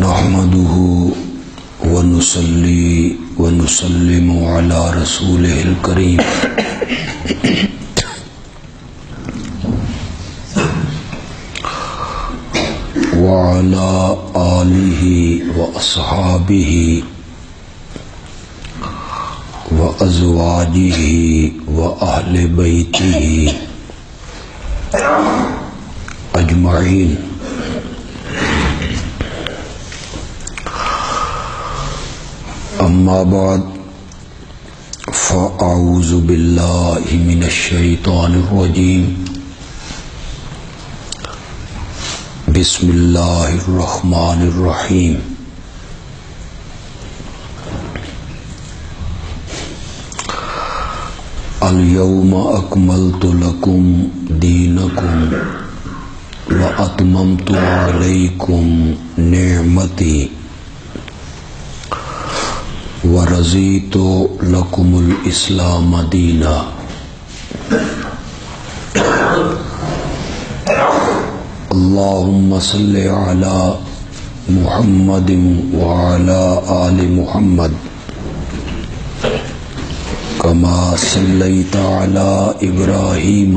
نحمده ونصلي ونسلم على رسوله الكريم وعلى آله وأصحابه وأزواجه وأهل بيته أجمعين. أما بعد فأعوذ بالله من الشيطان الرجيم. بسم الله الرحمن الرحيم. اليوم أكملت لكم دينكم وأتممت عليكم نعمتي ورضيت لكم الإسلام دينا. اللهم صل على محمد وعلى آل محمد كما صليت على إبراهيم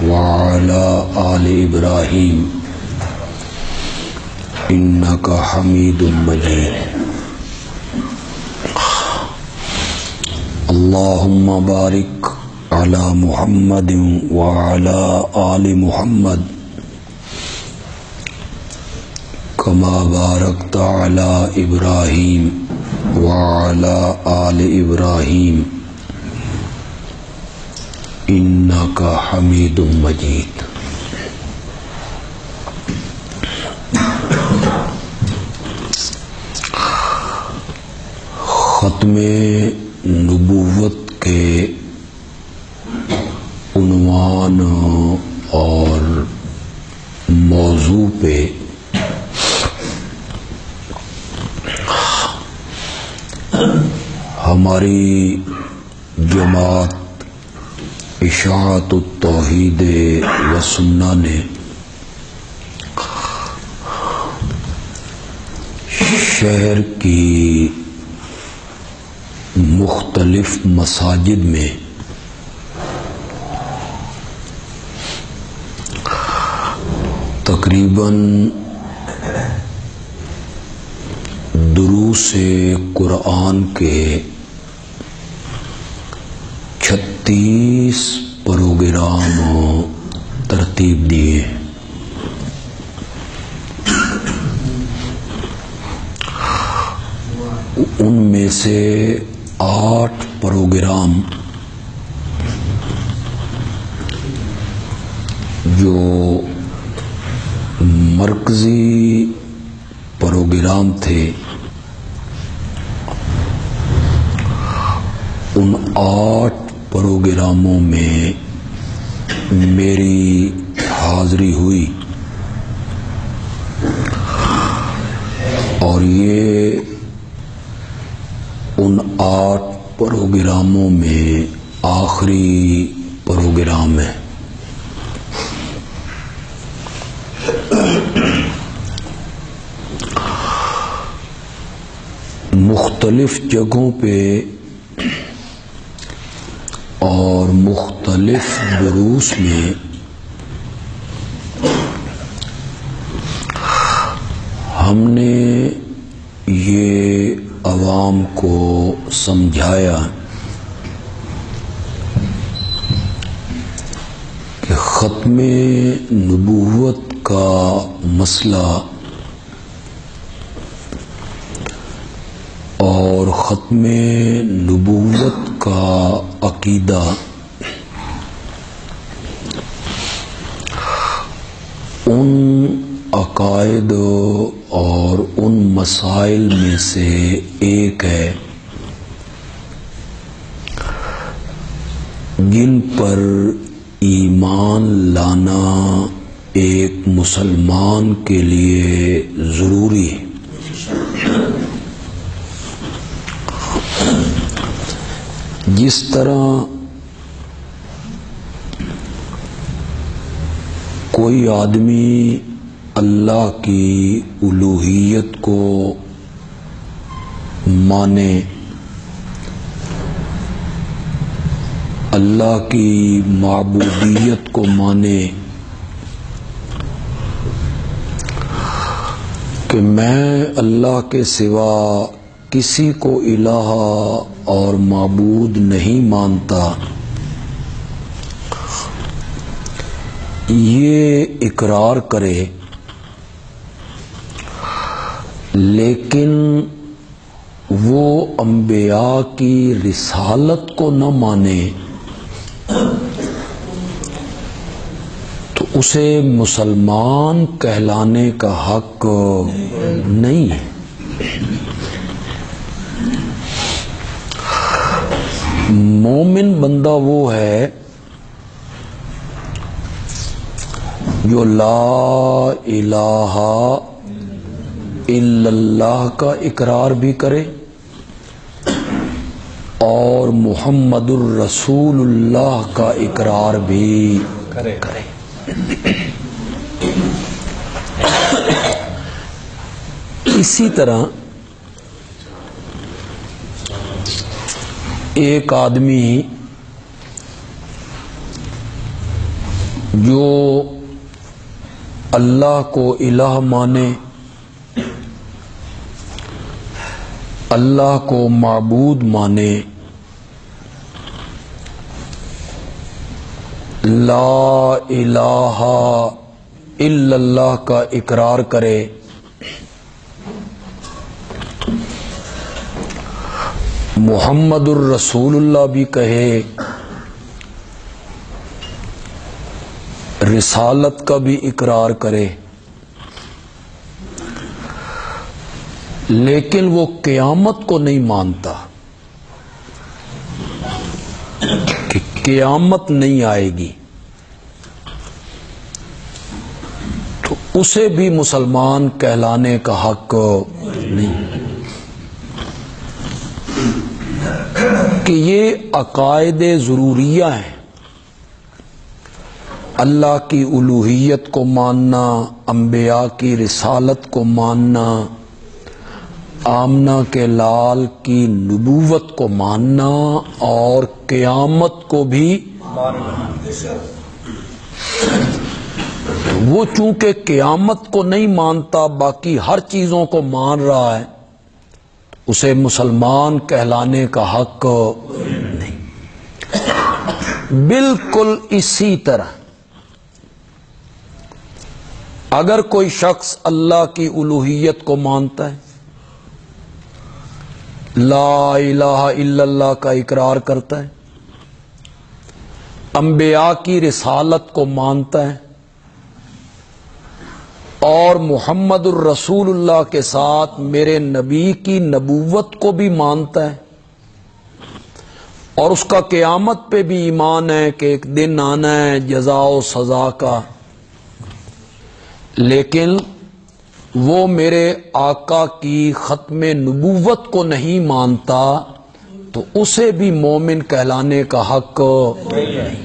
وعلى آل إبراهيم إنك حميد مجيد. اللهم بارك على محمد وعلى آل محمد كما باركت على إبراهيم وعلى آل إبراهيم إنك حميد مجيد. ختم نبوت کے عنوان اور موضوع پہ ہماری جماعت اشاعت التوحید و سنہ نے شہر کی مختلف مساجد میں تقریباً دروس قرآن کے 36 پروگرام ترتیب دیے. ان میں سے 8 پروگرام جو مرکزی پروگرام تھے ان 8 پروگراموں میں میری حاضری ہوئی اور یہ ان 8 پروگراموں میں آخری پروگرام ہے. مختلف جگہوں پہ اور مختلف دروس میں ہم نے یہ عوام کو سمجھایا کہ ختم نبوت کا مسئلہ اور ختم نبوت کا عقیدہ ان عقائد اور ان مسائل میں سے ایک ہے جن پر ایمان لانا ایک مسلمان کے لیے ضروری ہے. جس طرح کوئی آدمی اللہ کی الوہیت کو مانے، اللہ کی معبودیت کو مانے کہ میں اللہ کے سوا کسی کو الہ اور معبود نہیں مانتا، یہ اقرار کرے لیکن وہ انبیاء کی رسالت کو نہ مانے تو اسے مسلمان کہلانے کا حق نہیں ہے۔ مومن بندہ وہ ہے جو لا الہ الا اللہ کا اقرار بھی کرے اور محمد الرسول اللہ کا اقرار بھی کرے۔ اسی طرح ایک آدمی جو اللہ کو الہ مانے، اللہ کو معبود مانے، لا الہ الا اللہ کا اقرار کرے، محمد الرسول اللہ بھی کہے، رسالت کا بھی اقرار کرے، لیکن وہ قیامت کو نہیں مانتا کہ قیامت نہیں آئے گی، تو اسے بھی مسلمان کہلانے کا حق نہیں، کہ یہ عقائد ضروریہ ہیں۔ اللہ کی الوہیت کو ماننا، انبیاء کی رسالت کو ماننا، آمنہ کے لال کی نبوت کو ماننا اور قیامت کو بھی ماننا۔ وہ چونکہ قیامت کو نہیں مانتا، باقی ہر چیزوں کو مان رہا ہے، اسے مسلمان کہلانے کا حق نہیں۔ بالکل اسی طرح اگر کوئی شخص اللہ کی الوہیت کو مانتا ہے، لا الہ الا اللہ کا اقرار کرتا ہے، انبیاء کی رسالت کو مانتا ہے اور محمد الرسول اللہ کے ساتھ میرے نبی کی نبوت کو بھی مانتا ہے اور اس کا قیامت پہ بھی ایمان ہے کہ ایک دن آنا ہے جزا و سزا کا، لیکن وہ میرے آقا کی ختم نبوت کو نہیں مانتا، تو اسے بھی مومن کہلانے کا حق نہیں۔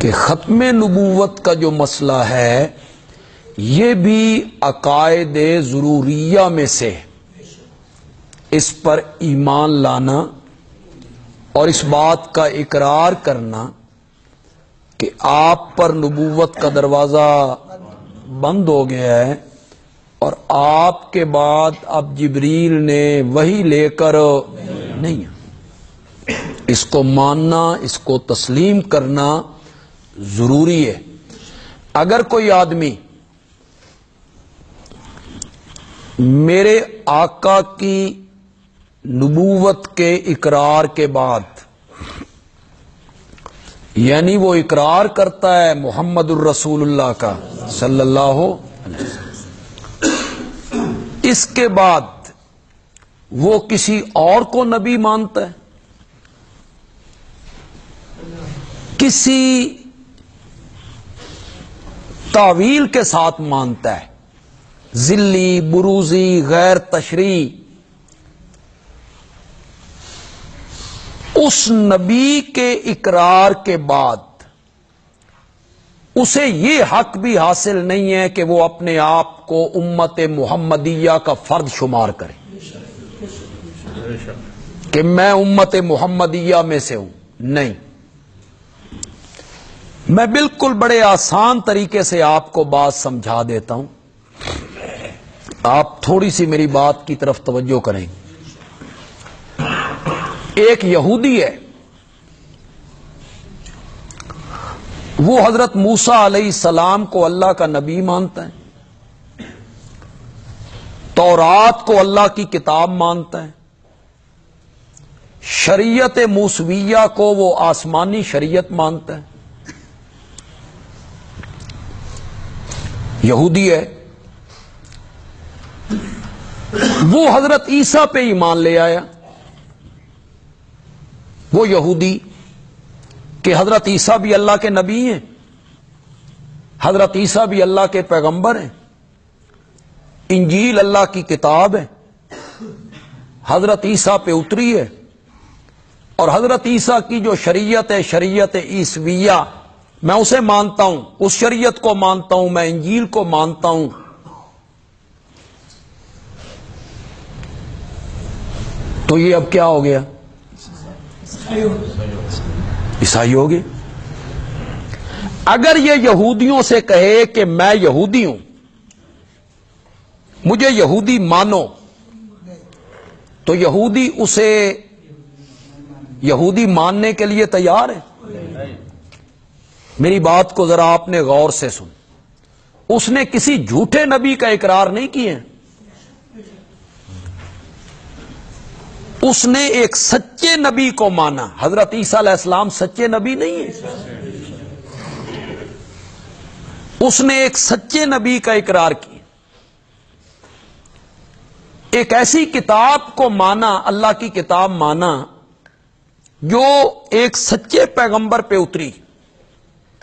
کہ ختم نبوت کا جو مسئلہ ہے یہ بھی عقائد ضروریہ میں سے، اس پر ایمان لانا اور اس بات کا اقرار کرنا کہ آپ پر نبوت کا دروازہ بند ہو گیا ہے اور آپ کے بعد اب جبریل نے وحی لے کر نہیں، اس کو ماننا، اس کو تسلیم کرنا ضروری ہے۔ اگر کوئی آدمی میرے آقا کی نبوت کے اقرار کے بعد، یعنی وہ اقرار کرتا ہے محمد الرسول اللہ کا صلی اللہ علیہ وسلم، اس کے بعد وہ کسی اور کو نبی مانتا ہے، کسی تعویل کے ساتھ مانتا ہے، ذلی، بروزی، غیر تشریعی، اس نبی کے اقرار کے بعد اسے یہ حق بھی حاصل نہیں ہے کہ وہ اپنے آپ کو امت محمدیہ کا فرد شمار کرے کہ میں امت محمدیہ میں سے ہوں. نہیں، میں بالکل بڑے آسان طریقے سے آپ کو بات سمجھا دیتا ہوں، آپ تھوڑی سی میری بات کی طرف توجہ کریں. ایک یہودی ہے، وہ حضرت موسیٰ علیہ السلام کو اللہ کا نبی مانتا ہے، تورات کو اللہ کی کتاب مانتا ہے، شریعت موسویہ کو وہ آسمانی شریعت مانتا ہے. یہودی ہے، وہ حضرت عیسیٰ پہ ایمان لے آیا. وہ یہودی کہ حضرت عیسیٰ بھی اللہ کے نبی ہیں، حضرت عیسیٰ بھی اللہ کے پیغمبر ہیں، انجیل اللہ کی کتاب ہے، حضرت عیسیٰ پہ اتری ہے، اور حضرت عیسیٰ کی جو شریعت ہے، شریعت عیسویہ، میں اسے مانتا ہوں، اس شریعت کو مانتا ہوں، میں انجیل کو مانتا ہوں. تو یہ اب کیا ہو گیا؟ عیسائی ہو گئے. اگر یہ یہودیوں سے کہے کہ میں یہودی ہوں، مجھے یہودی مانو، تو یہودی اسے یہودی ماننے کے لیے تیار ہے؟ میری بات کو ذرا آپ نے غور سے سن. اس نے کسی جھوٹے نبی کا اقرار نہیں کیا، اس نے ایک سچے نبی کو مانا. حضرت عیسیٰ علیہ السلام سچے نبی نہیں ہے، اس نے ایک سچے نبی کا اقرار کیا، ایک ایسی کتاب کو مانا، اللہ کی کتاب مانا جو ایک سچے پیغمبر پہ اتری،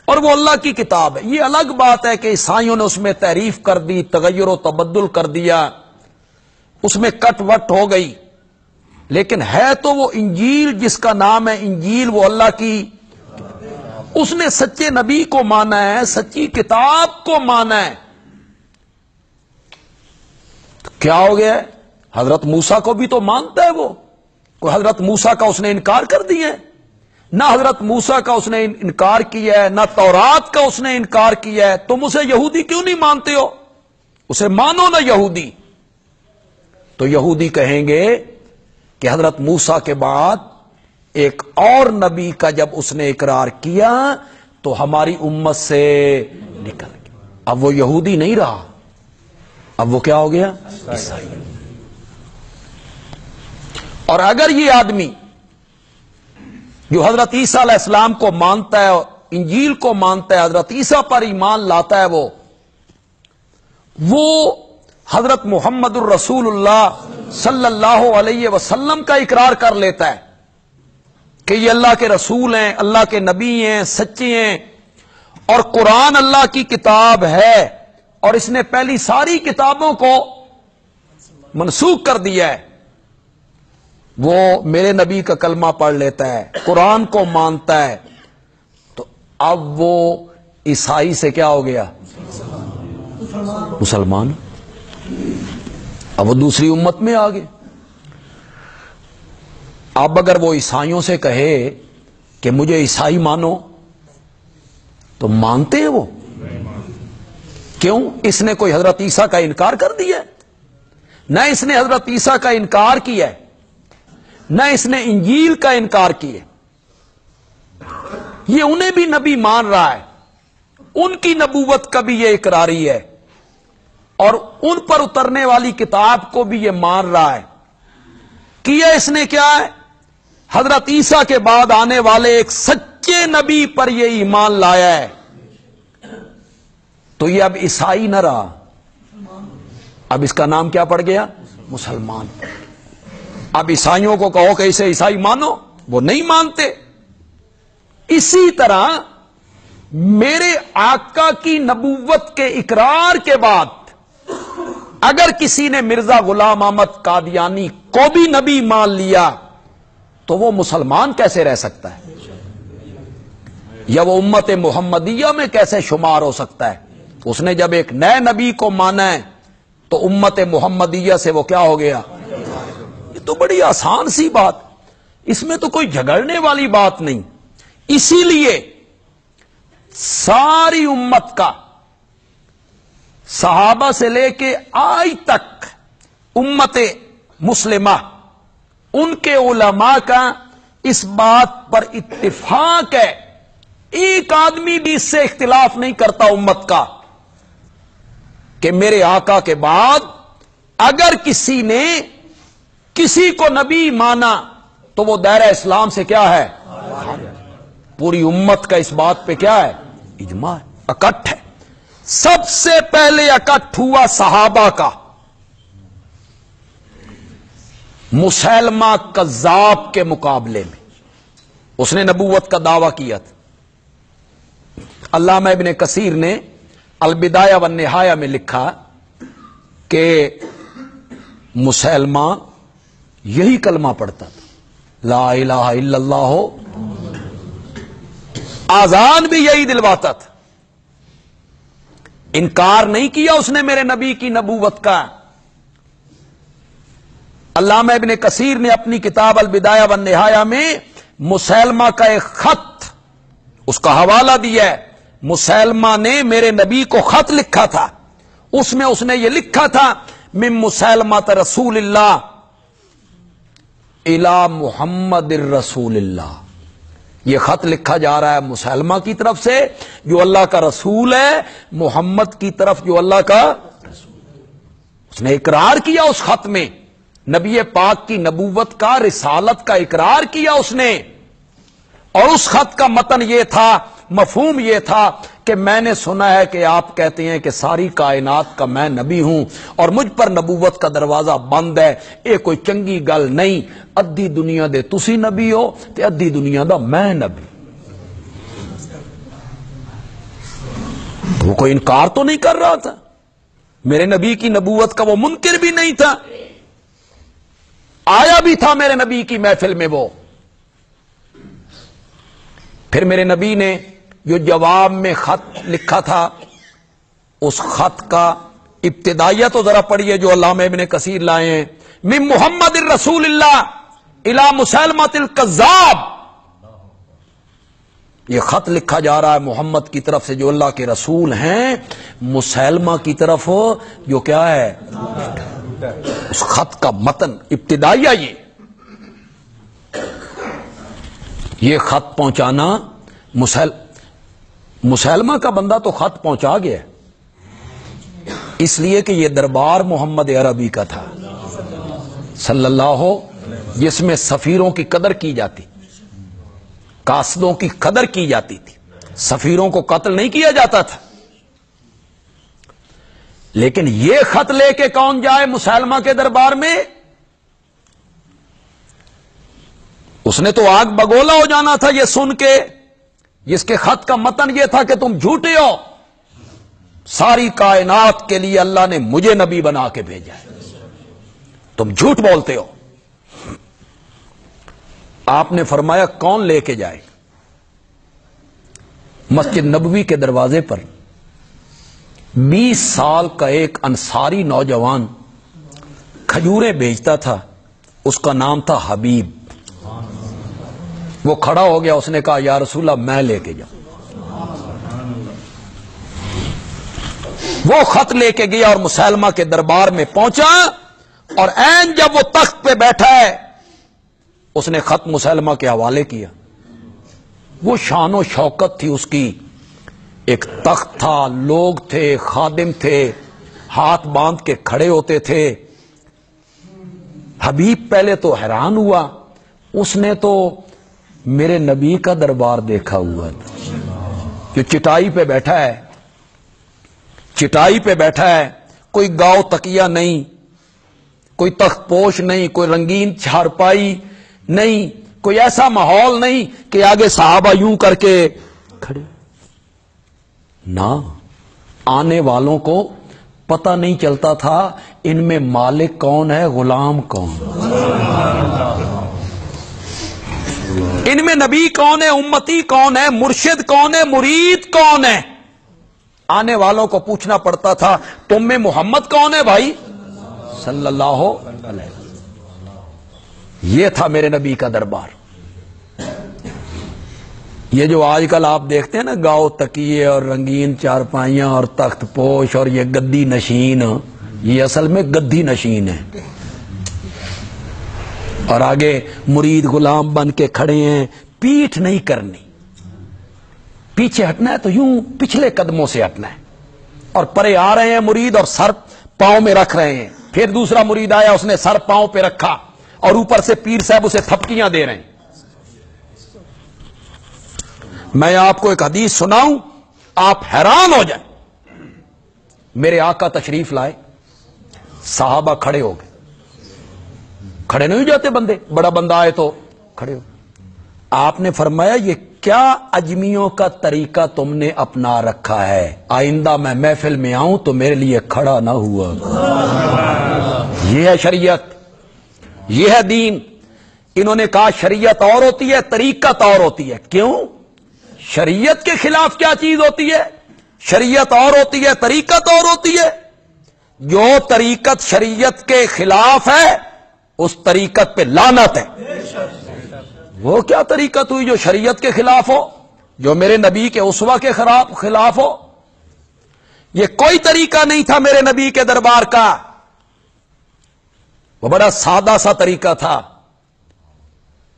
اور وہ اللہ کی کتاب ہے. یہ الگ بات ہے کہ عیسائیوں نے اس میں تحریف کر دی، تغیر و تبدل کر دیا، اس میں کٹ وٹ ہو گئی، لیکن ہے تو وہ انجیل جس کا نام ہے انجیل، وہ اللہ کی. اس نے سچے نبی کو مانا ہے، سچی کتاب کو مانا ہے. تو کیا ہو گیا ہے؟ حضرت موسیٰ کو بھی تو مانتا ہے. وہ کوئی حضرت موسیٰ کا اس نے انکار کر دیا ہے؟ نہ حضرت موسیٰ کا اس نے انکار کیا ہے، نہ تورات کا اس نے انکار کیا ہے. تم اسے یہودی کیوں نہیں مانتے ہو؟ اسے مانو نا یہودی. تو یہودی کہیں گے کہ حضرت موسیٰ کے بعد ایک اور نبی کا جب اس نے اقرار کیا تو ہماری امت سے نکل گیا. اب وہ یہودی نہیں رہا، اب وہ کیا ہو گیا؟ عیسائی. اور اگر یہ آدمی جو حضرت عیسیٰ علیہ السلام کو مانتا ہے، انجیل کو مانتا ہے، حضرت عیسیٰ پر ایمان لاتا ہے، وہ حضرت محمد الرسول اللہ صلی اللہ علیہ وسلم کا اقرار کر لیتا ہے کہ یہ اللہ کے رسول ہیں، اللہ کے نبی ہیں، سچے ہیں، اور قرآن اللہ کی کتاب ہے، اور اس نے پہلی ساری کتابوں کو منسوخ کر دیا ہے. وہ میرے نبی کا کلمہ پڑھ لیتا ہے، قرآن کو مانتا ہے. تو اب وہ عیسائی سے کیا ہو گیا؟ مسلمان. اب وہ دوسری امت میں آ گئے. اب اگر وہ عیسائیوں سے کہے کہ مجھے عیسائی مانو، تو مانتے ہیں وہ؟ کیوں؟ اس نے کوئی حضرت عیسیٰ کا انکار کر دیا ہے؟ نہ اس نے حضرت عیسیٰ کا انکار کیا ہے، نہ اس نے انجیل کا انکار کیا. یہ انہیں بھی نبی مان رہا ہے، ان کی نبوت کا بھی یہ اقراری ہے، اور ان پر اترنے والی کتاب کو بھی یہ مان رہا ہے. کیا اس نے کیا ہے؟ حضرت عیسیٰ کے بعد آنے والے ایک سچے نبی پر یہ ایمان لایا ہے. تو یہ اب عیسائی نہ رہا، اب اس کا نام کیا پڑ گیا؟ مسلمان. اب عیسائیوں کو کہو کہ اسے عیسائی مانو، وہ نہیں مانتے. اسی طرح میرے آقا کی نبوت کے اقرار کے بعد اگر کسی نے مرزا غلام احمد قادیانی کو بھی نبی مان لیا تو وہ مسلمان کیسے رہ سکتا ہے؟ یا وہ امت محمدیہ میں کیسے شمار ہو سکتا ہے؟ اس نے جب ایک نئے نبی کو مانا ہے تو امت محمدیہ سے وہ کیا ہو گیا؟ یہ تو بڑی آسان سی بات، اس میں تو کوئی جھگڑنے والی بات نہیں۔ اسی لیے ساری امت کا، صحابہ سے لے کے آج تک امت مسلمہ، ان کے علماء کا اس بات پر اتفاق ہے، ایک آدمی بھی اس سے اختلاف نہیں کرتا امت کا، کہ میرے آقا کے بعد اگر کسی نے کسی کو نبی مانا تو وہ دائرہ اسلام سے کیا ہے؟ پوری امت کا اس بات پہ کیا ہے؟ اجماع ہے، اکٹھ ہے۔ سب سے پہلے اکٹھ ہوا صحابہ کا، مسیلمہ کذاب کے مقابلے میں۔ اس نے نبوت کا دعویٰ کیا تھا۔ علامہ ابن کثیر نے البدایہ والنہایہ میں لکھا کہ مسیلمہ یہی کلمہ پڑھتا تھا، لا الہ الا اللہ ہو، آذان بھی یہی دلواتا تھا، انکار نہیں کیا اس نے میرے نبی کی نبوت کا۔ علامہ ابن کثیر نے اپنی کتاب البدایہ والنہایہ میں مسیلمہ کا ایک خط، اس کا حوالہ دیا ہے، مسیلمہ نے میرے نبی کو خط لکھا تھا، اس میں اس نے یہ لکھا تھا من مسیلمہ رسول اللہ الی محمد الرسول اللہ۔ یہ خط لکھا جا رہا ہے مسیلمہ کی طرف سے جو اللہ کا رسول ہے، محمد کی طرف جو اللہ کا رسول۔ اس نے اقرار کیا اس خط میں، نبی پاک کی نبوت کا، رسالت کا اقرار کیا اس نے، اور اس خط کا متن یہ تھا، مفہوم یہ تھا کہ میں نے سنا ہے کہ آپ کہتے ہیں کہ ساری کائنات کا میں نبی ہوں اور مجھ پر نبوت کا دروازہ بند ہے، یہ کوئی چنگی گل نہیں، ادھی دنیا دے تسی نبی ہو تے ادھی دنیا دا میں نبی۔ وہ کوئی انکار تو نہیں کر رہا تھا، میرے نبی کی نبوت کا وہ منکر بھی نہیں تھا، آیا بھی تھا میرے نبی کی محفل میں وہ۔ پھر میرے نبی نے جو جواب میں خط لکھا تھا، اس خط کا ابتدائیہ تو ذرا پڑھیے جو علامہ ابن کثیر لائے ہیں، من محمد الرسول اللہ الی مسیلمہ الکذاب۔ یہ خط لکھا جا رہا ہے محمد کی طرف سے جو اللہ کے رسول ہیں، مسیلمہ کی طرف جو کیا ہے؟ اس خط کا متن ابتدائیہ یہ خط پہنچانا، مسیلمہ کا بندہ تو خط پہنچا گیا اس لیے کہ یہ دربار محمد عربی کا تھا صلی اللہ، جس میں سفیروں کی قدر کی جاتی، قاصدوں کی قدر کی جاتی تھی، سفیروں کو قتل نہیں کیا جاتا تھا۔ لیکن یہ خط لے کے کون جائے مسیلمہ کے دربار میں؟ اس نے تو آگ بگولا ہو جانا تھا یہ سن کے، جس کے خط کا متن یہ تھا کہ تم جھوٹے ہو، ساری کائنات کے لیے اللہ نے مجھے نبی بنا کے بھیجا ہے، تم جھوٹ بولتے ہو۔ آپ نے فرمایا کون لے کے جائے؟ مسجد نبوی کے دروازے پر 20 سال کا ایک انصاری نوجوان کھجوریں بیچتا تھا، اس کا نام تھا حبیب۔ وہ کھڑا ہو گیا، اس نے کہا یا رسول اللہ میں لے کے جاؤں۔ وہ خط لے کے گیا اور مسیلمہ کے دربار میں پہنچا، اور عین جب وہ تخت پہ بیٹھا ہے اس نے خط مسیلمہ کے حوالے کیا۔ وہ شان و شوکت تھی اس کی، ایک تخت تھا، لوگ تھے، خادم تھے، ہاتھ باندھ کے کھڑے ہوتے تھے۔ حبیب پہلے تو حیران ہوا، اس نے تو میرے نبی کا دربار دیکھا ہوا تھا جو چٹائی پہ بیٹھا ہے، چٹائی پہ بیٹھا ہے، کوئی گاؤ تکیہ نہیں، کوئی تخت پوش نہیں، کوئی رنگین چارپائی نہیں، کوئی ایسا ماحول نہیں کہ آگے صحابہ یوں کر کے کھڑے، نہ آنے والوں کو پتہ نہیں چلتا تھا ان میں مالک کون ہے، غلام کون۔ ان میں نبی کون ہے، امتی کون ہے، مرشد کون ہے، مرید کون ہے؟ آنے والوں کو پوچھنا پڑتا تھا تم میں محمد کون ہے بھائی صلی اللہ علیہ وسلم۔ یہ تھا میرے نبی کا دربار۔ یہ جو آج کل آپ دیکھتے ہیں نا گاؤ تکیے اور رنگین چارپائیاں اور تخت پوش اور یہ گدی نشین، یہ اصل میں گدی نشین ہے، اور آگے مرید غلام بن کے کھڑے ہیں۔ پیٹھ نہیں کرنی، پیچھے ہٹنا ہے تو یوں پچھلے قدموں سے ہٹنا ہے، اور پرے آ رہے ہیں مرید اور سر پاؤں میں رکھ رہے ہیں۔ پھر دوسرا مرید آیا، اس نے سر پاؤں پہ رکھا اور اوپر سے پیر صاحب اسے تھپکیاں دے رہے ہیں۔ میں آپ کو ایک حدیث سناؤں، آپ حیران ہو جائیں۔ میرے آقا تشریف لائے، صحابہ کھڑے ہو گئے۔ کھڑے نہیں ہو جاتے بندے، بڑا بندہ آئے تو کھڑے ہو۔ آپ نے فرمایا یہ کیا اجمیوں کا طریقہ تم نے اپنا رکھا ہے؟ آئندہ میں محفل میں آؤں تو میرے لیے کھڑا نہ ہوا۔ یہ ہے شریعت، یہ ہے دین۔ انہوں نے کہا شریعت اور ہوتی ہے، طریقت اور ہوتی ہے۔ کیوں؟ شریعت کے خلاف کیا چیز ہوتی ہے؟ شریعت اور ہوتی ہے، طریقت اور ہوتی ہے۔ جو طریقت شریعت کے خلاف ہے اس طریقت پہ لعنت ہے۔ وہ کیا طریقت ہوئی جو شریعت کے خلاف ہو، جو میرے نبی کے اسوہ کے خلاف ہو؟ یہ کوئی طریقہ نہیں تھا میرے نبی کے دربار کا، وہ بڑا سادہ سا طریقہ تھا۔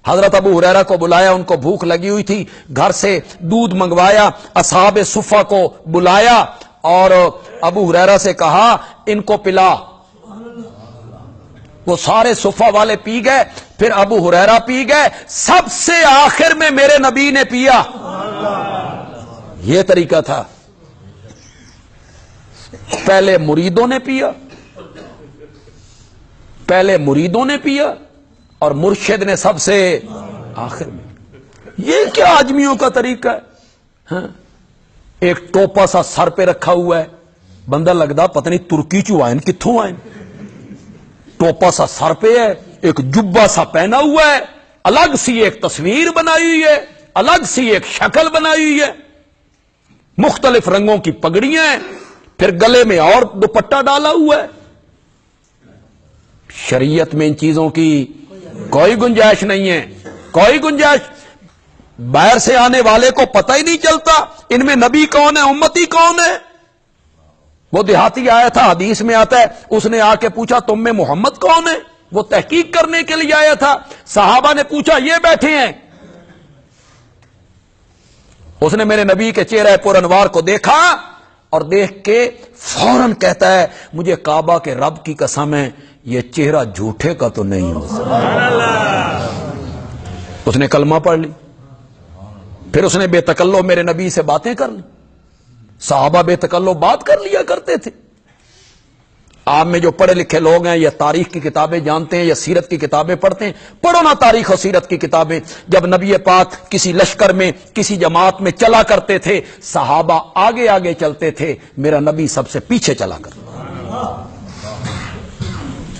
حضرت ابو ہریرہ کو بلایا، ان کو بھوک لگی ہوئی تھی، گھر سے دودھ منگوایا، اصحاب صفہ کو بلایا اور ابو ہریرہ سے کہا ان کو پلا۔ وہ سارے صفہ والے پی گئے، پھر ابو ہریرہ پی گئے، سب سے آخر میں میرے نبی نے پیا۔ یہ طریقہ تھا۔ پہلے مریدوں نے پیا، پہلے مریدوں نے پیا اور مرشد نے سب سے آخر میں۔ یہ کیا آدمیوں کا طریقہ ہے؟ ہاں؟ ایک ٹوپا سا سر پہ رکھا ہوا ہے، بندہ لگتا پتہ نہیں ترکی چو آئیں کتھوں آئیں۔ ٹوپا سا سر پہ ہے، ایک جبہ سا پہنا ہوا ہے، الگ سی ایک تصویر بنائی ہوئی ہے، الگ سی ایک شکل بنائی ہوئی ہے، مختلف رنگوں کی پگڑیاں ہیں، پھر گلے میں اور دوپٹہ ڈالا ہوا ہے۔ شریعت میں ان چیزوں کی کوئی گنجائش نہیں ہے، کوئی گنجائش۔ باہر سے آنے والے کو پتہ ہی نہیں چلتا ان میں نبی کون ہے، امتی کون ہے۔ وہ دیہاتی آیا تھا، حدیث میں آتا ہے، اس نے آ کے پوچھا تم میں محمد کون ہے؟ وہ تحقیق کرنے کے لیے آیا تھا۔ صحابہ نے پوچھا یہ بیٹھے ہیں۔ اس نے میرے نبی کے چہرے پر انوار کو دیکھا اور دیکھ کے فوراً کہتا ہے مجھے کعبہ کے رب کی قسم ہے یہ چہرہ جھوٹے کا تو نہیں ہو سکتا۔ اس نے کلمہ پڑھ لی، پھر اس نے بے تکلف میرے نبی سے باتیں کر لی۔ صحابہ بے تکلف بات کر لیا کرتے تھے۔ آپ میں جو پڑھے لکھے لوگ ہیں یا تاریخ کی کتابیں جانتے ہیں یا سیرت کی کتابیں پڑھتے ہیں، پڑھو نا تاریخ اور سیرت کی کتابیں۔ جب نبی پاک کسی لشکر میں کسی جماعت میں چلا کرتے تھے، صحابہ آگے آگے چلتے تھے، میرا نبی سب سے پیچھے چلا کرتا۔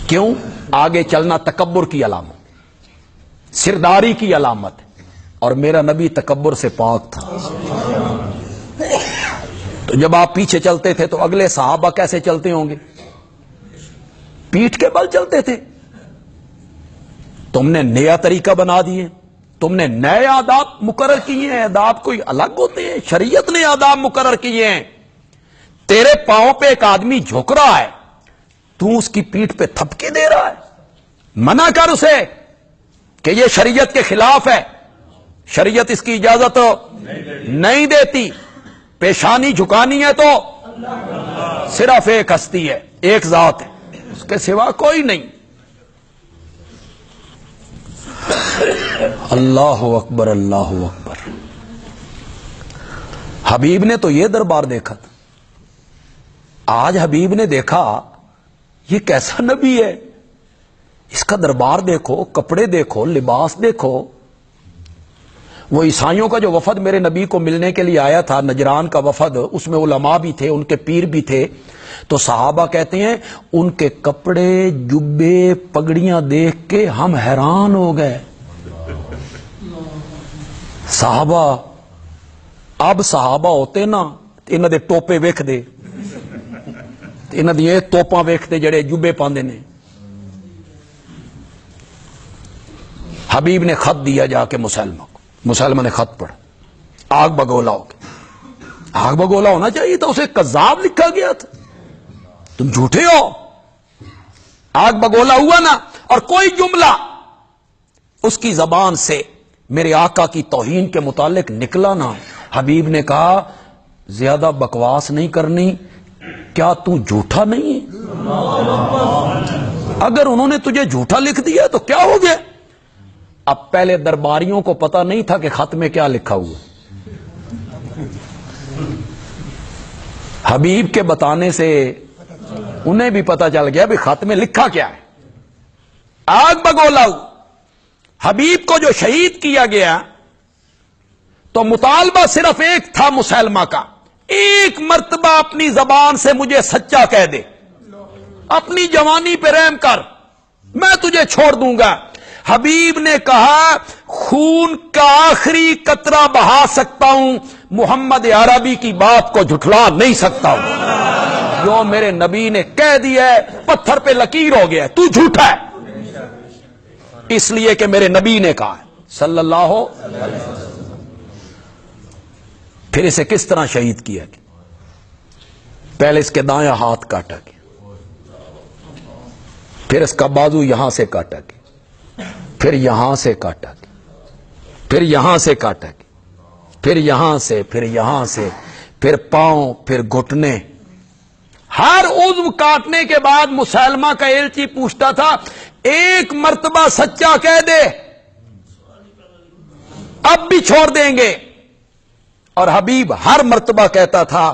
کیوں؟ آگے چلنا تکبر کی علامت، سرداری کی علامت ہے، اور میرا نبی تکبر سے پاک تھا۔ تو جب آپ پیچھے چلتے تھے تو اگلے صحابہ کیسے چلتے ہوں گے؟ پیٹھ کے بل چلتے تھے۔ تم نے نیا طریقہ بنا دیے، تم نے نئے آداب مقرر کیے ہیں۔ آداب کوئی الگ ہوتے ہیں، شریعت نے آداب مقرر کیے ہیں۔ تیرے پاؤں پہ ایک آدمی جھک رہا ہے، تو اس کی پیٹھ پہ تھپکی دے رہا ہے۔ منع کر اسے کہ یہ شریعت کے خلاف ہے، شریعت اس کی اجازت نہیں دیتی۔ پیشانی جھکانی ہے تو صرف ایک ہستی ہے، ایک ذات ہے، اس کے سوا کوئی نہیں۔ اللہ اکبر، اللہ اکبر۔ حبیب نے تو یہ دربار دیکھا تھا، آج حبیب نے دیکھا یہ کیسا نبی ہے، اس کا دربار دیکھو، کپڑے دیکھو، لباس دیکھو۔ وہ عیسائیوں کا جو وفد میرے نبی کو ملنے کے لیے آیا تھا، نجران کا وفد، اس میں علماء بھی تھے، ان کے پیر بھی تھے، تو صحابہ کہتے ہیں ان کے کپڑے، جبے، پگڑیاں دیکھ کے ہم حیران ہو گئے۔ صحابہ اب صحابہ ہوتے نا انہاں دے ٹوپے ویکھ دے انہاں دی توپاں ویکھتے جڑے جبے پاندے نے. حبیب نے خط دیا جا کے مسلمہ کو, مسلمہ نے خط پڑھا, آگ بگولا ہو گیا. آگ بگولا ہونا چاہیے تھا, اسے کذاب لکھا گیا تھا, تم جھوٹے ہو. آگ بگولا ہوا نا, اور کوئی جملہ اس کی زبان سے میرے آقا کی توہین کے متعلق نکلا نا. حبیب نے کہا زیادہ بکواس نہیں کرنی, کیا تو جھوٹا نہیں ہے؟ اگر انہوں نے تجھے جھوٹا لکھ دیا تو کیا ہو گیا؟ اب پہلے درباریوں کو پتا نہیں تھا کہ خط میں کیا لکھا ہوا. حبیب کے بتانے سے انہیں بھی پتا چل گیا بھی خط میں لکھا کیا ہے. آگ بگولا ہو. حبیب کو جو شہید کیا گیا تو مطالبہ صرف ایک تھا مسلمہ کا, ایک مرتبہ اپنی زبان سے مجھے سچا کہہ دے, اپنی جوانی پہ رحم کر, میں تجھے چھوڑ دوں گا. حبیب نے کہا خون کا آخری قطرہ بہا سکتا ہوں, محمد عربی کی بات کو جھٹلا نہیں سکتا ہوں. جو میرے نبی نے کہہ دیا ہے پتھر پہ لکیر ہو گیا, تو جھوٹا ہے اس لیے کہ میرے نبی نے کہا ہے صلی اللہ علیہ وسلم. پھر اسے کس طرح شہید کیا گیا؟ پہلے اس کے دایاں ہاتھ کاٹا گیا, پھر اس کا بازو یہاں سے کاٹا گیا, پھر یہاں سے کاٹا گیا, پھر یہاں سے کاٹا گیا, پھر یہاں سے, پھر یہاں سے, پھر پاؤں, پھر گھٹنے. ہر عضو کاٹنے کے بعد مسلمہ کا ایلچی پوچھتا تھا ایک مرتبہ سچا کہہ دے اب بھی چھوڑ دیں گے. اور حبیب ہر مرتبہ کہتا تھا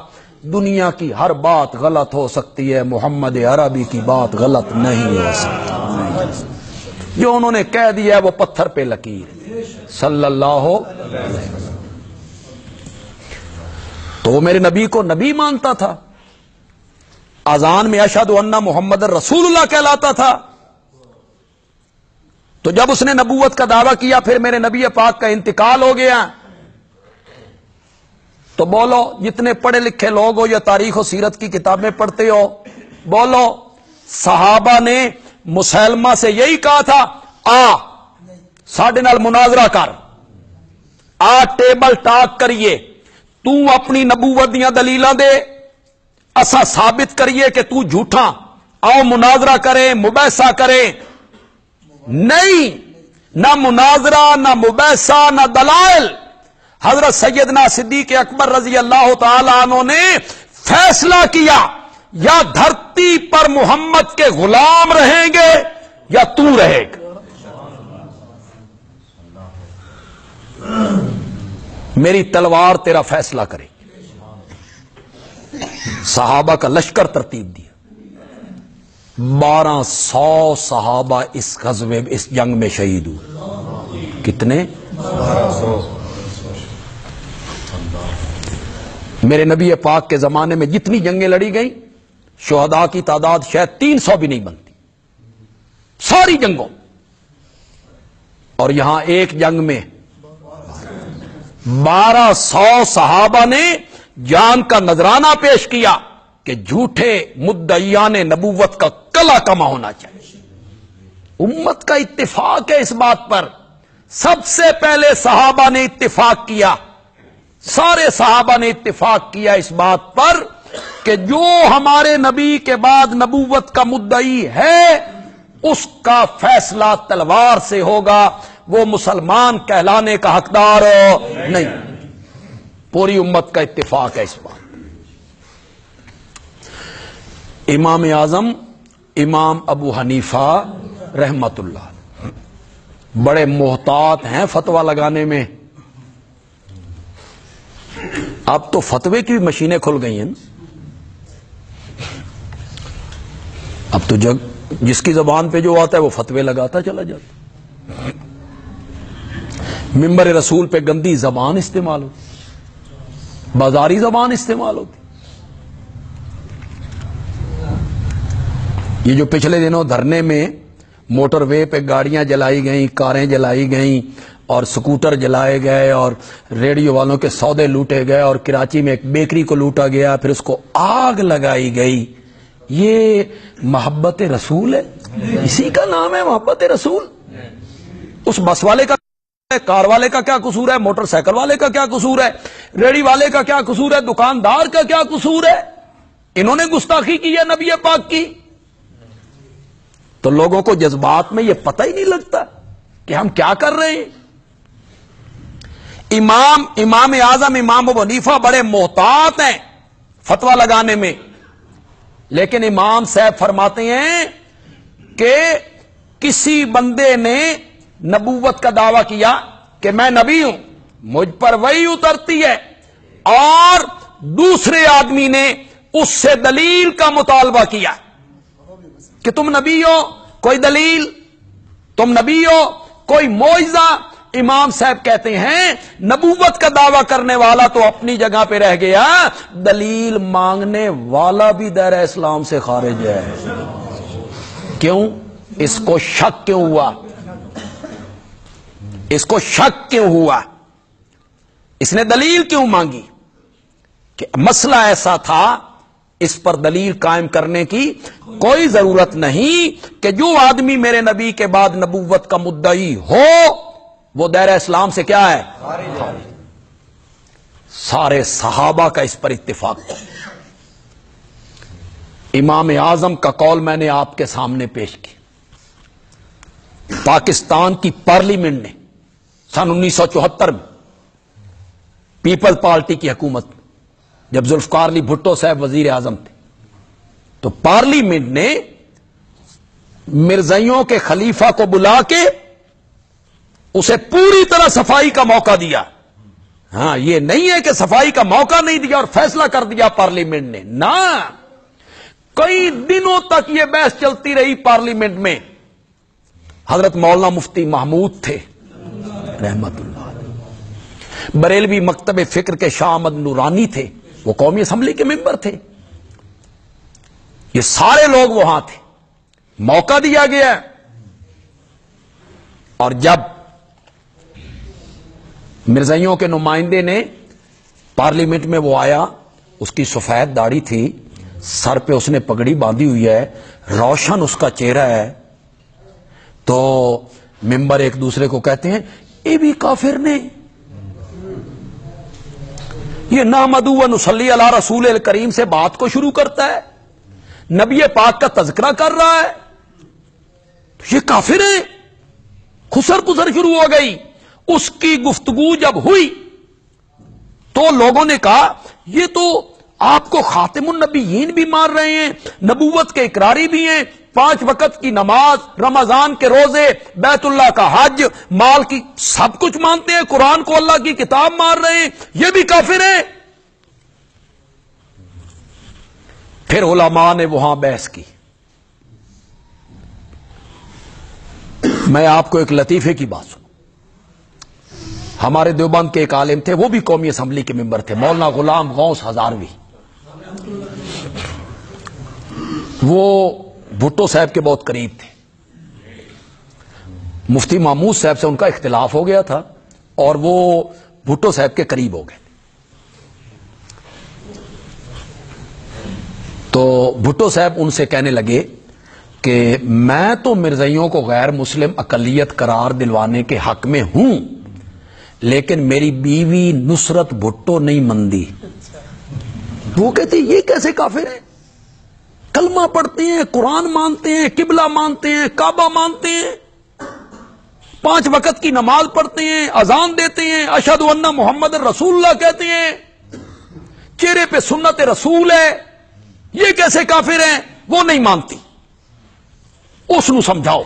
دنیا کی ہر بات غلط ہو سکتی ہے, محمد عربی کی بات غلط نہیں ہو سکتی. جو انہوں نے کہہ دیا ہے وہ پتھر پہ لکیر صلی اللہ علیہ وسلم. تو وہ میرے نبی کو نبی مانتا تھا, اذان میں اشہد ان محمد رسول اللہ کہلاتا تھا. تو جب اس نے نبوت کا دعویٰ کیا پھر میرے نبی پاک کا انتقال ہو گیا, تو بولو جتنے پڑھے لکھے لوگ ہو یا تاریخ و سیرت کی کتابیں پڑھتے ہو, بولو صحابہ نے مسلمہ سے یہی کہا تھا آ ساڈے نال مناظرہ کر, آ ٹیبل ٹاک کریے, تو اپنی نبوت دیاں دلیلاں دے, اسا ثابت کریے کہ تو جھوٹا, آؤ مناظرہ کریں, مباحثہ کریں. نہیں, نہ مناظرہ, نہ مباحثہ, نہ دلائل. حضرت سیدنا صدیق اکبر رضی اللہ تعالی عنہ نے فیصلہ کیا یا دھرتی پر محمد کے غلام رہیں گے یا تو رہے گا. میری تلوار تیرا فیصلہ کرے. صحابہ کا لشکر ترتیب دیا, 1200 صحابہ اس غزوے اس جنگ میں شہید ہوئے. کتنے؟ 1200. میرے نبی پاک کے زمانے میں جتنی جنگیں لڑی گئیں شہداء کی تعداد شاید 300 بھی نہیں بنتی, ساری جنگوں. اور یہاں ایک جنگ میں 1200 صحابہ نے جان کا نذرانہ پیش کیا کہ جھوٹے مدعیان نبوت کا کلا کما ہونا چاہیے. امت کا اتفاق ہے اس بات پر, سب سے پہلے صحابہ نے اتفاق کیا, سارے صحابہ نے اتفاق کیا اس بات پر کہ جو ہمارے نبی کے بعد نبوت کا مدعی ہے اس کا فیصلہ تلوار سے ہوگا, وہ مسلمان کہلانے کا حقدار نہیں. پوری امت کا اتفاق ہے اس بات. امام اعظم امام ابو حنیفہ رحمت اللہ بڑے محتاط ہیں فتویٰ لگانے میں. اب تو فتوے کی بھی مشینیں کھل گئی ہیں. اب تو جس کی زبان پہ جو آتا ہے وہ فتوے لگاتا چلا جاتا. ممبر رسول پہ گندی زبان استعمال ہوتی, بازاری زبان استعمال ہوتی. یہ جو پچھلے دنوں دھرنے میں موٹر وے پہ گاڑیاں جلائی گئیں, کاریں جلائی گئیں, اور سکوٹر جلائے گئے اور ریڈیو والوں کے سودے لوٹے گئے اور کراچی میں ایک بیکری کو لوٹا گیا، پھر اس کو آگ لگائی گئی. یہ محبت رسول ہے؟ اسی کا نام ہے محبت رسول. اس بس والے کا، کار والے کا کیا قصور ہے؟ موٹر سائیکل والے کا کیا قصور ہے؟ ریڑی والے کا کیا قصور ہے؟ دکاندار کا کیا قصور ہے؟ انہوں نے گستاخی کی ہے نبی پاک کی. تو لوگوں کو جذبات میں یہ پتہ ہی نہیں لگتا کہ ہم کیا کر رہے ہیں. امام اعظم امام ابو حنیفہ بڑے محتاط ہیں فتویٰ لگانے میں، لیکن امام صاحب فرماتے ہیں کہ کسی بندے نے نبوت کا دعویٰ کیا کہ میں نبی ہوں، مجھ پر وحی اترتی ہے، اور دوسرے آدمی نے اس سے دلیل کا مطالبہ کیا کہ تم نبی ہو، کوئی دلیل، تم نبی ہو، کوئی معجزہ. امام صاحب کہتے ہیں نبوت کا دعویٰ کرنے والا تو اپنی جگہ پہ رہ گیا، دلیل مانگنے والا بھی دائرہ اسلام سے خارج ہے. کیوں؟ اس کو شک کیوں ہوا؟ اس کو شک کیوں ہوا؟ اس نے دلیل کیوں مانگی؟ کہ مسئلہ ایسا تھا، اس پر دلیل قائم کرنے کی کوئی ضرورت نہیں کہ جو آدمی میرے نبی کے بعد نبوت کا مدعی ہو وہ دائرہ اسلام سے کیا ہے؟ سارے صحابہ کا اس پر اتفاق تھا. امام اعظم کا قول میں نے آپ کے سامنے پیش کیا. پاکستان کی پارلیمنٹ نے سن 1974 میں پیپل پارٹی کی حکومت میں، جب ذوالفقار علی بھٹو صاحب وزیر اعظم تھے، تو پارلیمنٹ نے مرزائیوں کے خلیفہ کو بلا کے اسے پوری طرح صفائی کا موقع دیا. ہاں، یہ نہیں ہے کہ صفائی کا موقع نہیں دیا اور فیصلہ کر دیا پارلیمنٹ نے، نہ. کئی دنوں تک یہ بحث چلتی رہی پارلیمنٹ میں. حضرت مولانا مفتی محمود تھے رحمت اللہ، بریلوی مکتب فکر کے شاہ احمد نورانی تھے، وہ قومی اسمبلی کے ممبر تھے. یہ سارے لوگ وہاں تھے، موقع دیا گیا. اور جب مرزائیوں کے نمائندے نے پارلیمنٹ میں وہ آیا، اس کی سفید داڑھی تھی، سر پہ اس نے پگڑی باندھی ہوئی ہے، روشن اس کا چہرہ ہے. تو ممبر ایک دوسرے کو کہتے ہیں یہ بھی کافر نے، یہ نحمدہ و نصلی علی رسول الکریم سے بات کو شروع کرتا ہے، نبی پاک کا تذکرہ کر رہا ہے، تو یہ کافر ہیں. خسر پسر شروع ہو گئی. اس کی گفتگو جب ہوئی تو لوگوں نے کہا یہ تو آپ کو خاتم النبیین بھی مار رہے ہیں، نبوت کے اقراری بھی ہیں، 5 وقت کی نماز، رمضان کے روزے، بیت اللہ کا حج، مال کی سب کچھ مانتے ہیں، قرآن کو اللہ کی کتاب مار رہے ہیں، یہ بھی کافر ہیں. پھر علماء نے وہاں بحث کی. میں آپ کو ایک لطیفے کی بات سنوں. ہمارے دیوبند کے ایک عالم تھے، وہ بھی قومی اسمبلی کے ممبر تھے، مولانا غلام غوث ہزاروی. وہ بھٹو صاحب کے بہت قریب تھے. مفتی محمود صاحب سے ان کا اختلاف ہو گیا تھا اور وہ بھٹو صاحب کے قریب ہو گئے. تو بھٹو صاحب ان سے کہنے لگے کہ میں تو مرزائیوں کو غیر مسلم اقلیت قرار دلوانے کے حق میں ہوں، لیکن میری بیوی نصرت بھٹو نہیں مندی. وہ کہتے یہ کیسے کافر ہیں؟ کلمہ پڑھتے ہیں، قرآن مانتے ہیں، قبلہ مانتے ہیں، کعبہ مانتے ہیں، 5 وقت کی نماز پڑھتے ہیں، اذان دیتے ہیں، اشہد ان محمد رسول اللہ کہتے ہیں، چہرے پہ سنت رسول ہے، یہ کیسے کافر ہیں؟ وہ نہیں مانتی، اس نو سمجھاؤ.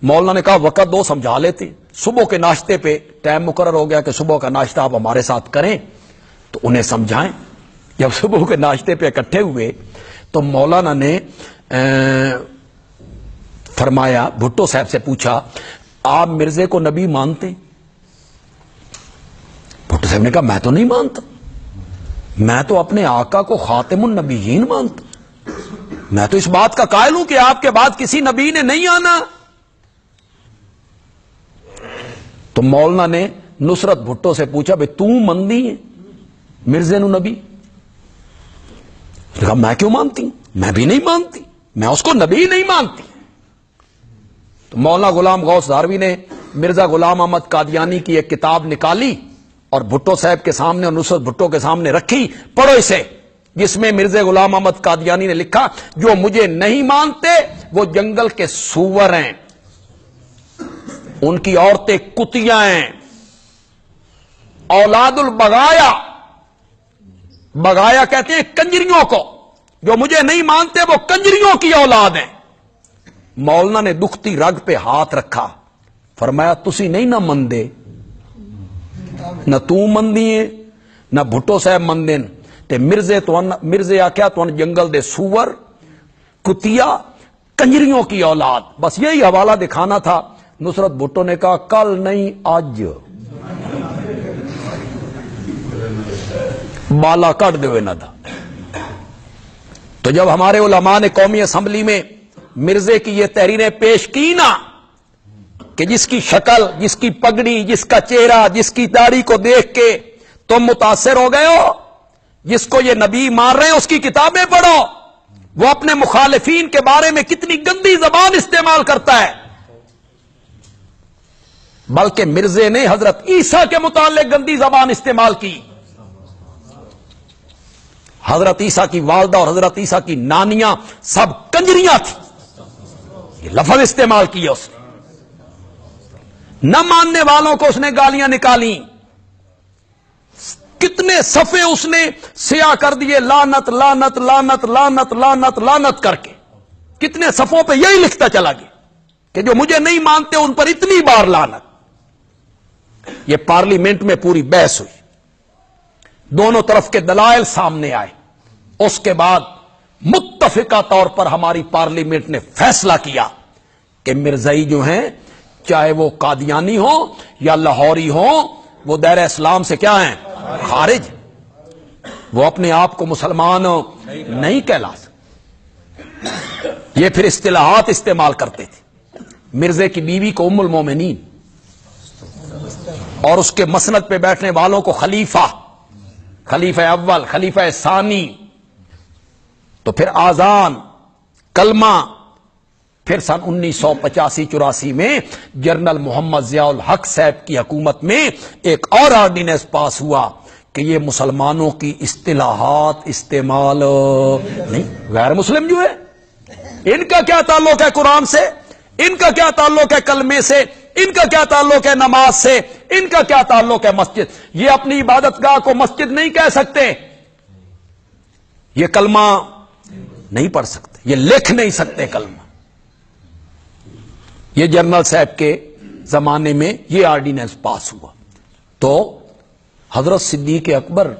مولانا نے کہا وقت دو، سمجھا لیتے. صبح کے ناشتے پہ ٹائم مقرر ہو گیا کہ صبح کا ناشتہ آپ ہمارے ساتھ کریں، تو انہیں سمجھائیں. جب صبح کے ناشتے پہ اکٹھے ہوئے تو مولانا نے فرمایا، بھٹو صاحب سے پوچھا آپ مرزے کو نبی مانتے ہیں؟ بھٹو صاحب نے کہا میں تو نہیں مانتا، میں تو اپنے آقا کو خاتم النبیین مانتا، میں تو اس بات کا قائل ہوں کہ آپ کے بعد کسی نبی نے نہیں آنا. تو مولانا نے نصرت بھٹو سے پوچھا بھئی تو مندی ہے مرزے نو نبی؟ کہا میں کیوں مانتی ہوں، میں بھی نہیں مانتی، میں اس کو نبی نہیں مانتی۔ تو مولانا غلام غوث داروی نے مرزا غلام احمد قادیانی کی ایک کتاب نکالی اور بھٹو صاحب کے سامنے اور نصرت بھٹو کے سامنے رکھی، پڑھو اسے، جس میں مرزا غلام احمد قادیانی نے لکھا جو مجھے نہیں مانتے وہ جنگل کے سور ہیں، ان کی عورتیں کتیاں ہیں، اولاد البغایا، بغایا کہتے ہیں کنجریوں کو، جو مجھے نہیں مانتے وہ کنجریوں کی اولاد ہیں۔ مولانا نے دکھتی رگ پہ ہاتھ رکھا، فرمایا تسی نہیں نہ مندے، نہ تو مندی ہے نہ بھٹو صاحب مندے تے مرزے آکھیا تو جنگل دے سور کتیا کنجریوں کی اولاد، بس یہی حوالہ دکھانا تھا۔ نصرت بھٹو نے کہا کل نہیں آج بالا کٹ دے نہ تھا۔ تو جب ہمارے علماء نے قومی اسمبلی میں مرزے کی یہ تحریریں پیش کی نا کہ جس کی شکل، جس کی پگڑی، جس کا چہرہ، جس کی داڑھی کو دیکھ کے تم متاثر ہو گئے ہو، جس کو یہ نبی مار رہے ہیں اس کی کتابیں پڑھو، وہ اپنے مخالفین کے بارے میں کتنی گندی زبان استعمال کرتا ہے۔ بلکہ مرزے نے حضرت عیسیٰ کے متعلق گندی زبان استعمال کی، حضرت عیسیٰ کی والدہ اور حضرت عیسیٰ کی نانیاں سب کنجریاں تھیں، یہ لفظ استعمال کیا اس نے۔ نہ ماننے والوں کو اس نے گالیاں نکالی، کتنے صفحے اس نے سیاہ کر دیے لعنت لعنت لعنت لعنت لعنت لعنت کر کے، کتنے صفحوں پہ یہی لکھتا چلا گیا کہ جو مجھے نہیں مانتے ان پر اتنی بار لعنت۔ یہ پارلیمنٹ میں پوری بحث ہوئی، دونوں طرف کے دلائل سامنے آئے، اس کے بعد متفقہ طور پر ہماری پارلیمنٹ نے فیصلہ کیا کہ مرزائی جو ہیں چاہے وہ قادیانی ہوں یا لاہوری ہوں وہ دائرہ اسلام سے کیا ہیں؟ خارج، وہ اپنے آپ کو مسلمان نہیں کہلا سکتے۔ یہ پھر اصطلاحات استعمال کرتے تھے، مرزے کی بیوی کو ام المومنین اور اس کے مسند پہ بیٹھنے والوں کو خلیفہ، خلیفہ اول، خلیفہ ثانی، تو پھر آذان، کلمہ، پھر سن 1985-84 میں جنرل محمد ضیاء الحق صاحب کی حکومت میں ایک اور آرڈیننس پاس ہوا کہ یہ مسلمانوں کی اصطلاحات استعمال نہیں، غیر مسلم جو ہے ان کا کیا تعلق ہے قرآن سے، ان کا کیا تعلق ہے کلمے سے، ان کا کیا تعلق ہے نماز سے، ان کا کیا تعلق ہے مسجد، یہ اپنی عبادت گاہ کو مسجد نہیں کہہ سکتے، یہ کلمہ نہیں پڑھ سکتے، یہ لکھ نہیں سکتے کلمہ۔ یہ جنرل صاحب کے زمانے میں یہ آرڈیننس پاس ہوا، تو حضرت صدیق اکبر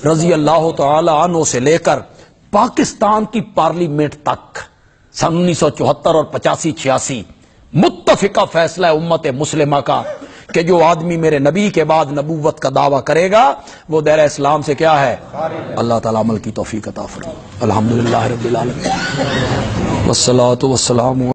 رضی اللہ تعالی عنہ سے لے کر پاکستان کی پارلیمنٹ تک سن 1974 اور 85-86 متفقہ فیصلہ ہے امت مسلمہ کا کہ جو آدمی میرے نبی کے بعد نبوت کا دعویٰ کرے گا وہ دائرہ اسلام سے کیا ہے؟ اللہ تعالیٰ عمل کی توفیق عطا فرمائے۔ الحمدللہ رب العالمین والصلاۃ والسلام